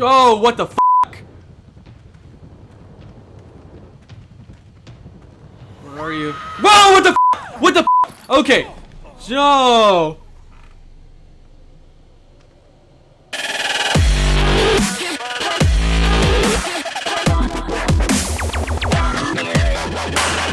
Oh, what the fuck? Where are you? Whoa, what the f? What the f? Okay. No.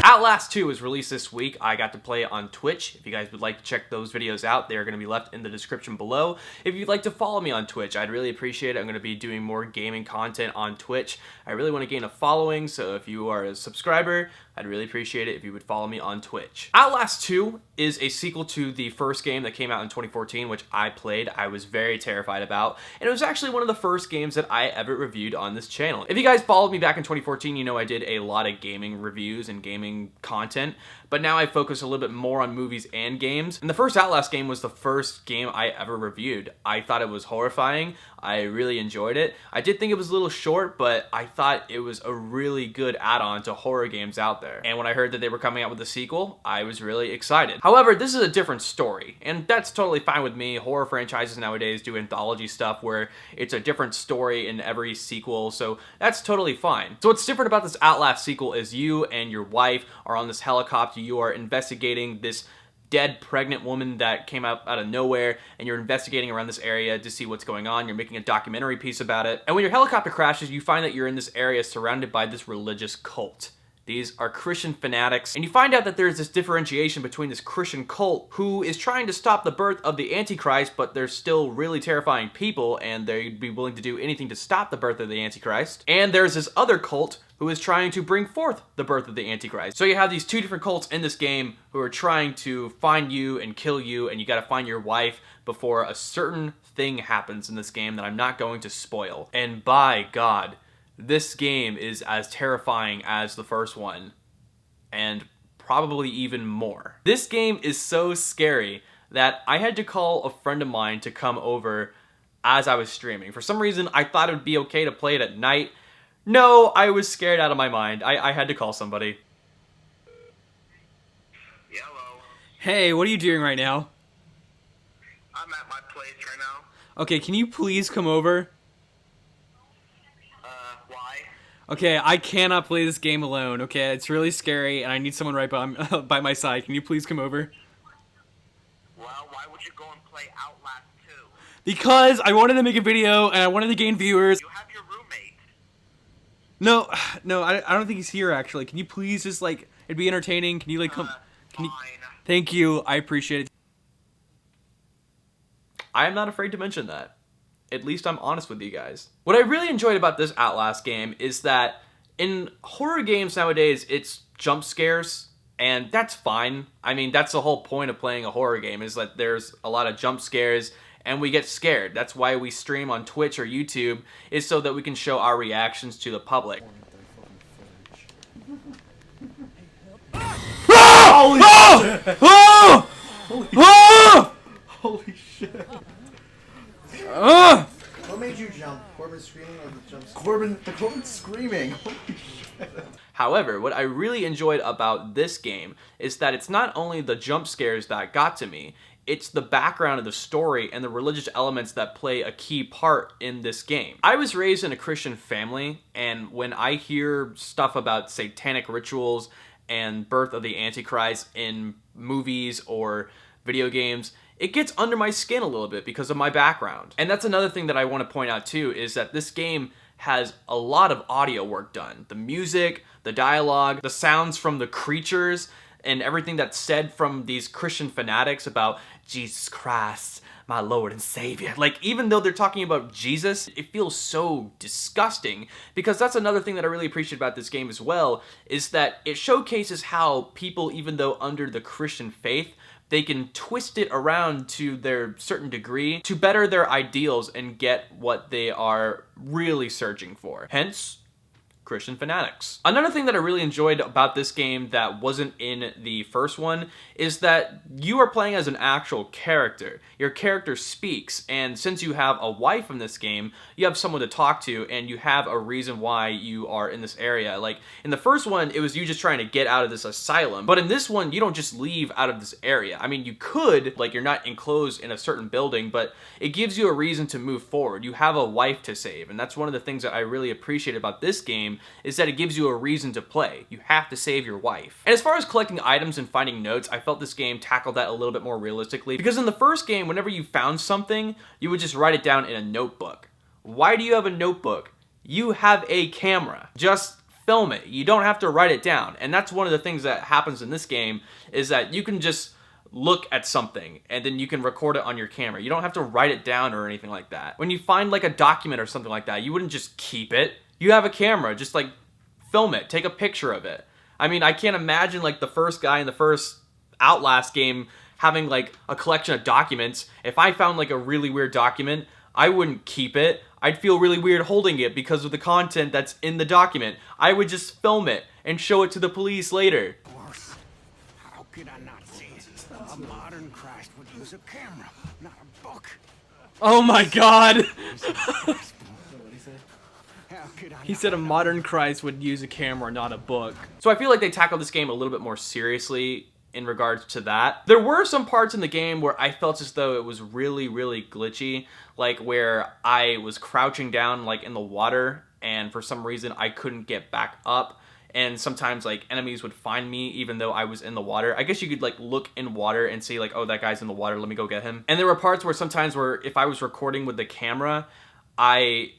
Outlast 2 was released this week. I got to play it on Twitch. If you guys would like to check those videos out, they are going to be left in the description below. If you'd like to follow me on Twitch, I'd really appreciate it. I'm going to be doing more gaming content on Twitch. I really want to gain a following, so if you are a subscriber, I'd really appreciate it if you would follow me on Twitch. Outlast 2 is a sequel to the first game that came out in 2014, which I played. I was very terrified about, and it was actually one of the first games that I ever reviewed on this channel. If you guys followed me back in 2014, you know I did a lot of gaming reviews and gaming content, but now I focus a little bit more on movies and games. And the first Outlast game was the first game I ever reviewed. I thought it was horrifying. I really enjoyed it. I did think it was a little short, but I thought it was a really good add-on to horror games out there. And when I heard that they were coming out with a sequel, I was really excited. However, this is a different story, and that's totally fine with me. Horror franchises nowadays do anthology stuff where it's a different story in every sequel, so that's totally fine. So what's different about this Outlast sequel is you and your wife are on this helicopter. You are investigating this dead pregnant woman that came out of nowhere, and you're investigating around this area to see what's going on. You're making a documentary piece about it. And when your helicopter crashes, you find that you're in this area surrounded by this religious cult. These are Christian fanatics, and you find out that there's this differentiation between this Christian cult who is trying to stop the birth of the Antichrist, but they're still really terrifying people, and they'd be willing to do anything to stop the birth of the Antichrist. And there's this other cult who is trying to bring forth the birth of the Antichrist. So you have these two different cults in this game who are trying to find you and kill you, and you gotta find your wife before a certain thing happens in this game that I'm not going to spoil. And by God, this game is as terrifying as the first one, and probably even more. This game is so scary that I had to call a friend of mine to come over as I was streaming. For some reason, I thought it would be okay to play it at night. No, I was scared out of my mind. I had to call somebody. Hello. Hey, what are you doing right now? I'm at my place right now. Okay, can you please come over? Why? Okay, I cannot play this game alone, okay? It's really scary, and I need someone right by my side. Can you please come over? Well, why would you go and play Outlast 2? Because I wanted to make a video, and I wanted to gain viewers. You have your roommate. No, I don't think he's here, actually. Can you please just, like, it'd be entertaining. Can you, like, come... Can you... Fine. Thank you, I appreciate it. I am not afraid to mention that. At least I'm honest with you guys. What I really enjoyed about this Outlast game is that in horror games nowadays, it's jump scares, and that's fine. I mean, that's the whole point of playing a horror game, is that there's a lot of jump scares, and we get scared. That's why we stream on Twitch or YouTube, is so that we can show our reactions to the public. Holy shit! Oh! Oh! Holy shit! What made you jump? Corbin screaming or the jump scare? Corbin screaming. Holy shit. However, what I really enjoyed about this game is that it's not only the jump scares that got to me, it's the background of the story and the religious elements that play a key part in this game. I was raised in a Christian family, and when I hear stuff about satanic rituals and birth of the Antichrist in movies or video games, it gets under my skin a little bit because of my background. And that's another thing that I want to point out too, is that this game has a lot of audio work done. The music, the dialogue, the sounds from the creatures, and everything that's said from these Christian fanatics about Jesus Christ, my Lord and Savior. Like, even though they're talking about Jesus, it feels so disgusting, because that's another thing that I really appreciate about this game as well, is that it showcases how people, even though under the Christian faith, they can twist it around to their certain degree to better their ideals and get what they are really searching for. Hence, Christian fanatics. Another thing that I really enjoyed about this game that wasn't in the first one is that you are playing as an actual character. Your character speaks, and since you have a wife in this game, you have someone to talk to, and you have a reason why you are in this area. Like, in the first one, it was you just trying to get out of this asylum, but in this one, you don't just leave out of this area. I mean, you could, like, you're not enclosed in a certain building, but it gives you a reason to move forward. You have a wife to save, and that's one of the things that I really appreciate about this game, is that it gives you a reason to play. You have to save your wife. And as far as collecting items and finding notes, I felt this game tackled that a little bit more realistically, because in the first game, whenever you found something, you would just write it down in a notebook. Why do you have a notebook? You have a camera. Just film it. You don't have to write it down. And that's one of the things that happens in this game, is that you can just look at something and then you can record it on your camera. You don't have to write it down or anything like that. When you find like a document or something like that, you wouldn't just keep it. You have a camera, just like film it, take a picture of it. I mean, I can't imagine like the first guy in the first Outlast game having like a collection of documents. If I found like a really weird document, I wouldn't keep it. I'd feel really weird holding it because of the content that's in the document. I would just film it and show it to the police later. How could I not see it? A modern Christ would use a camera, not a book. Oh my god! How could I He said a modern Christ would use a camera, not a book. So I feel like they tackled this game a little bit more seriously in regards to that. There were some parts in the game where I felt as though it was really, really glitchy, like where I was crouching down like in the water and for some reason I couldn't get back up, and sometimes like enemies would find me even though I was in the water. I guess you could like look in water and see like, oh, that guy's in the water, let me go get him. And there were parts where sometimes where if I was recording with the camera, I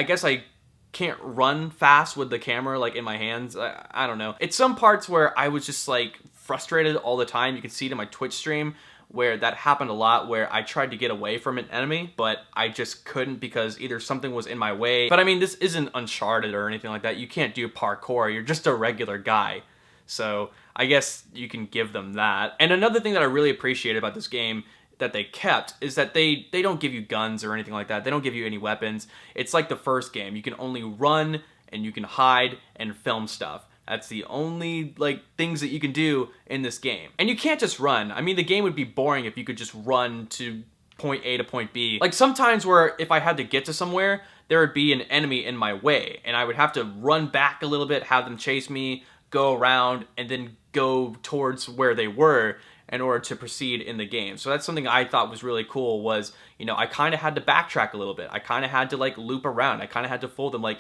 guess I can't run fast with the camera like in my hands. I don't know. It's some parts where I was just like frustrated all the time. You can see it in my Twitch stream where that happened a lot, where I tried to get away from an enemy, but I just couldn't because either something was in my way. But I mean, this isn't Uncharted or anything like that. You can't do parkour. You're just a regular guy. So I guess you can give them that. And another thing that I really appreciate about this game that they kept is that they don't give you guns or anything like that. They don't give you any weapons. It's like the first game. You can only run and you can hide and film stuff. That's the only like things that you can do in this game. And you can't just run. I mean, the game would be boring if you could just run to point A to point B. Like sometimes where if I had to get to somewhere, there would be an enemy in my way and I would have to run back a little bit, have them chase me, go around, and then go towards where they were in order to proceed in the game. So that's something I thought was really cool was, you know, I kind of had to backtrack a little bit. I kind of had to like loop around. I kind of had to fold them like,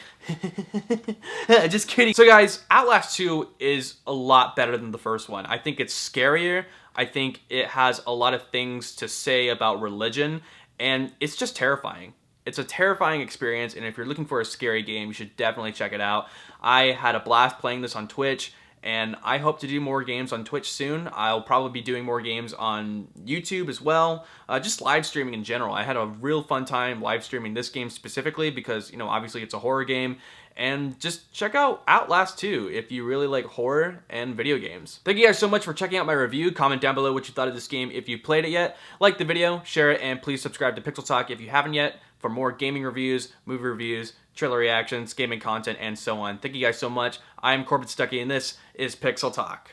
just kidding. So guys, Outlast 2 is a lot better than the first one. I think it's scarier. I think it has a lot of things to say about religion, and it's just terrifying. It's a terrifying experience, and if you're looking for a scary game, you should definitely check it out. I had a blast playing this on Twitch, and I hope to do more games on Twitch soon. I'll probably be doing more games on YouTube as well, just live streaming in general. I had a real fun time live streaming this game specifically because, you know, obviously it's a horror game. And just check out Outlast 2 if you really like horror and video games. Thank you guys so much for checking out my review. Comment down below what you thought of this game if you played it yet. Like the video, share it, and please subscribe to PixelTalk if you haven't yet for more gaming reviews, movie reviews, trailer reactions, gaming content, and so on. Thank you guys so much. I'm Corbett Stuckey, and this is Pixel Talk.